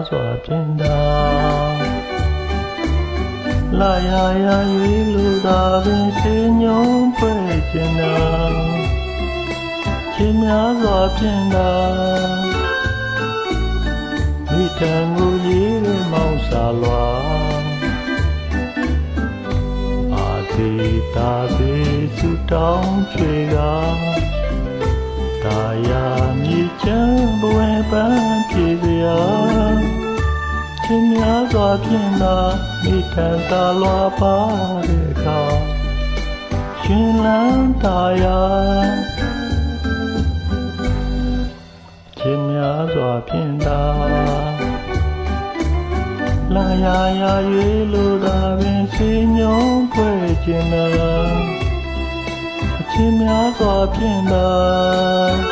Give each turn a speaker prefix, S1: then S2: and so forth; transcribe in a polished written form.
S1: စွာပြင်သာလာရာရာ၍လူသာပင်စေညုံဖွဲ့ကျင်သာချင်းများစွာပြင်သာမိထံကိုရေးရမောင်းစာလွာအာတိတာပေစုတောင်းချွေကတာယာမြေချမ်းဘဝပန်းပြေစရာချင်းများစွာပြင်သာမိထံသာလွာပါတဲ့အခါရှင်လန်းတာယာချင်းများစွာပြင်သာလာရာရာ၍လူသာပင်စေညုံဖွဲ့ခြင်းသာချင်းများစွာပြင်သာ